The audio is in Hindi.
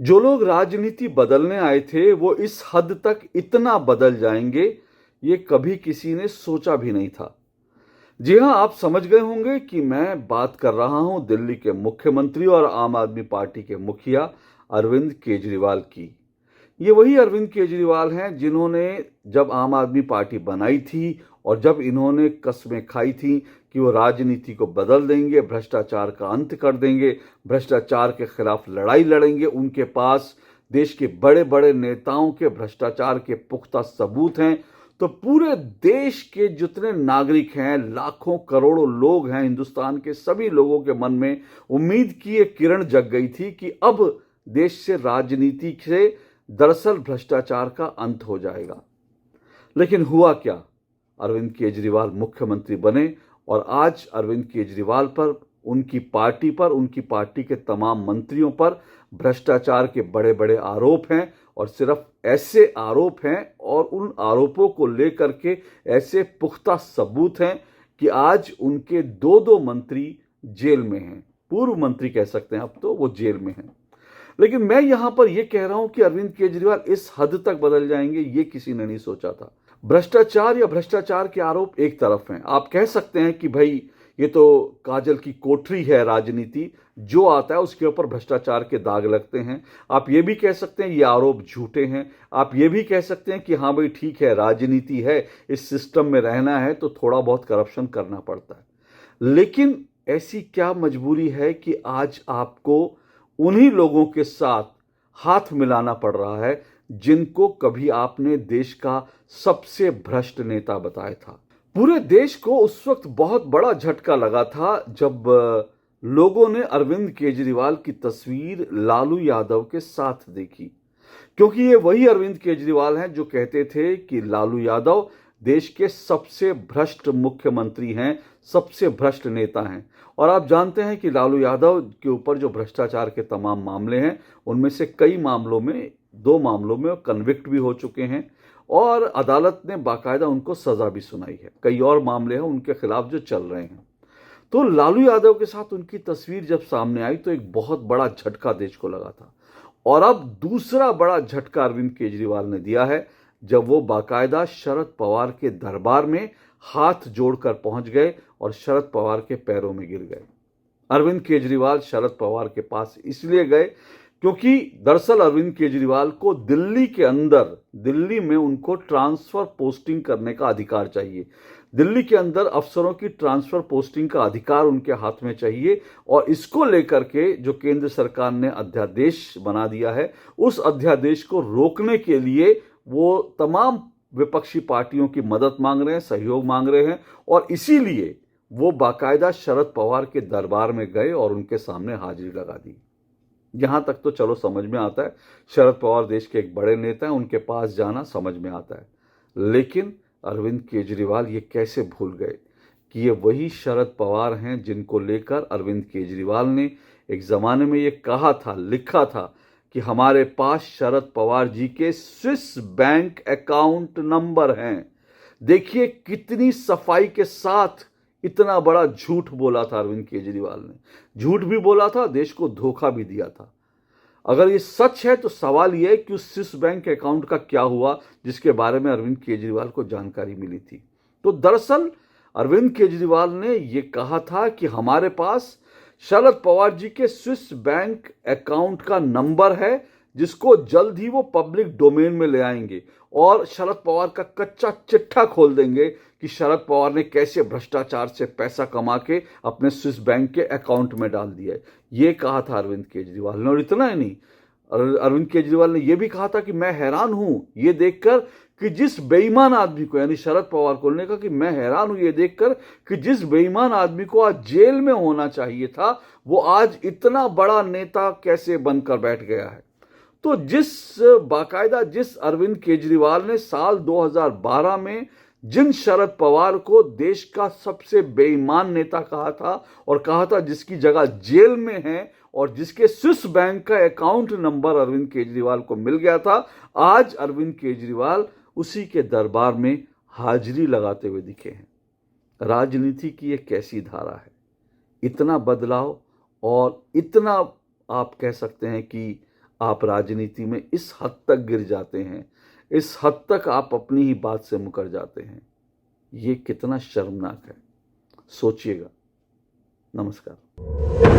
जो लोग राजनीति बदलने आए थे वो इस हद तक इतना बदल जाएंगे, ये कभी किसी ने सोचा भी नहीं था। जी हाँ, आप समझ गए होंगे कि मैं बात कर रहा हूं दिल्ली के मुख्यमंत्री और आम आदमी पार्टी के मुखिया अरविंद केजरीवाल की। ये वही अरविंद केजरीवाल हैं जिन्होंने जब आम आदमी पार्टी बनाई थी और जब इन्होंने कस्में खाई थी कि वो राजनीति को बदल देंगे, भ्रष्टाचार का अंत कर देंगे, भ्रष्टाचार के खिलाफ लड़ाई लड़ेंगे। उनके पास देश के बड़े बड़े नेताओं के भ्रष्टाचार के पुख्ता सबूत हैं। तो पूरे देश के जितने नागरिक हैं, लाखों करोड़ों लोग हैं हिंदुस्तान के, सभी लोगों के मन में उम्मीद की एक किरण जग गई थी कि अब देश से, राजनीति से दरअसल भ्रष्टाचार का अंत हो जाएगा। लेकिन हुआ क्या? अरविंद केजरीवाल मुख्यमंत्री बने और आज अरविंद केजरीवाल पर, उनकी पार्टी पर, उनकी पार्टी के तमाम मंत्रियों पर भ्रष्टाचार के बड़े बड़े आरोप हैं। और सिर्फ ऐसे आरोप हैं और उन आरोपों को लेकर के ऐसे पुख्ता सबूत हैं कि आज उनके दो दो मंत्री जेल में हैं। पूर्व मंत्री कह सकते हैं, अब तो वो जेल में हैं। लेकिन मैं यहां पर यह कह रहा हूं कि अरविंद केजरीवाल इस हद तक बदल जाएंगे, ये किसी ने नहीं सोचा था। भ्रष्टाचार या भ्रष्टाचार के आरोप एक तरफ हैं। आप कह सकते हैं कि भाई ये तो काजल की कोठरी है राजनीति, जो आता है उसके ऊपर भ्रष्टाचार के दाग लगते हैं। आप ये भी कह सकते हैं ये आरोप झूठे हैं। आप ये भी कह सकते हैं कि हाँ भाई ठीक है, राजनीति है, इस सिस्टम में रहना है तो थोड़ा बहुत करप्शन करना पड़ता है। लेकिन ऐसी क्या मजबूरी है कि आज आपको उन्हीं लोगों के साथ हाथ मिलाना पड़ रहा है जिनको कभी आपने देश का सबसे भ्रष्ट नेता बताया था? पूरे देश को उस वक्त बहुत बड़ा झटका लगा था जब लोगों ने अरविंद केजरीवाल की तस्वीर लालू यादव के साथ देखी। क्योंकि ये वही अरविंद केजरीवाल हैं जो कहते थे कि लालू यादव देश के सबसे भ्रष्ट मुख्यमंत्री हैं, सबसे भ्रष्ट नेता हैं। और आप जानते हैं कि लालू यादव के ऊपर जो भ्रष्टाचार के तमाम मामले हैं, उनमें से कई मामलों में, दो मामलों में कन्विक्ट भी हो चुके हैं और अदालत ने बाकायदा उनको सजा भी सुनाई है। कई और मामले हैं उनके खिलाफ जो चल रहे हैं। तो लालू यादव के साथ उनकी तस्वीर जब सामने आई तो एक बहुत बड़ा झटका देश को लगा था। और अब दूसरा बड़ा झटका अरविंद केजरीवाल ने दिया है जब वो बाकायदा शरद पवार के दरबार में हाथ जोड़कर पहुंच गए और शरद पवार के पैरों में गिर गए। अरविंद केजरीवाल शरद पवार के पास इसलिए गए क्योंकि दरअसल अरविंद केजरीवाल को दिल्ली के अंदर, दिल्ली में उनको ट्रांसफर पोस्टिंग करने का अधिकार चाहिए। दिल्ली के अंदर अफसरों की ट्रांसफर पोस्टिंग का अधिकार उनके हाथ में चाहिए। और इसको लेकर के जो केंद्र सरकार ने अध्यादेश बना दिया है, उस अध्यादेश को रोकने के लिए वो तमाम विपक्षी पार्टियों की मदद मांग रहे हैं, सहयोग मांग रहे हैं। और इसीलिए वो बाकायदा शरद पवार के दरबार में गए और उनके सामने हाजिरी लगा दी। यहां तक तो चलो समझ में आता है, शरद पवार देश के एक बड़े नेता हैं, उनके पास जाना समझ में आता है। लेकिन अरविंद केजरीवाल ये कैसे भूल गए कि ये वही शरद पवार हैं जिनको लेकर अरविंद केजरीवाल ने एक जमाने में ये कहा था, लिखा था कि हमारे पास शरद पवार जी के स्विस बैंक अकाउंट नंबर हैं। देखिए कितनी सफाई के साथ इतना बड़ा झूठ बोला था अरविंद केजरीवाल ने। झूठ भी बोला था, देश को धोखा भी दिया था। अगर ये सच है तो सवाल यह है कि उस स्विस बैंक अकाउंट का क्या हुआ जिसके बारे में अरविंद केजरीवाल को जानकारी मिली थी। तो दरअसल अरविंद केजरीवाल ने यह कहा था कि हमारे पास शरद पवार जी के स्विस बैंक अकाउंट का नंबर है जिसको जल्द ही वो पब्लिक डोमेन में ले आएंगे और शरद पवार का कच्चा चिट्ठा खोल देंगे कि शरद पवार ने कैसे भ्रष्टाचार से पैसा कमा के अपने स्विस बैंक के अकाउंट में डाल दिया है। ये कहा था अरविंद केजरीवाल ने। और इतना ही नहीं, अरविंद केजरीवाल ने यह भी कहा था कि मैं हैरान हूं ये देखकर कि जिस बेईमान आदमी को, यानी शरद पवार को, ने कहा कि मैं हैरान हूं ये देखकर कि जिस बेईमान आदमी को आज जेल में होना चाहिए था वो आज इतना बड़ा नेता कैसे बनकर बैठ गया है। तो जिस अरविंद केजरीवाल ने साल 2012 में जिन शरद पवार को देश का सबसे बेईमान नेता कहा था और कहा था जिसकी जगह जेल में है और जिसके स्विस बैंक का अकाउंट नंबर अरविंद केजरीवाल को मिल गया था, आज अरविंद केजरीवाल उसी के दरबार में हाजिरी लगाते हुए दिखे हैं। राजनीति की एक कैसी धारा है, इतना बदलाव और इतना, आप कह सकते हैं कि आप राजनीति में इस हद तक गिर जाते हैं, इस हद तक आप अपनी ही बात से मुकर जाते हैं। ये कितना शर्मनाक है, सोचिएगा। नमस्कार।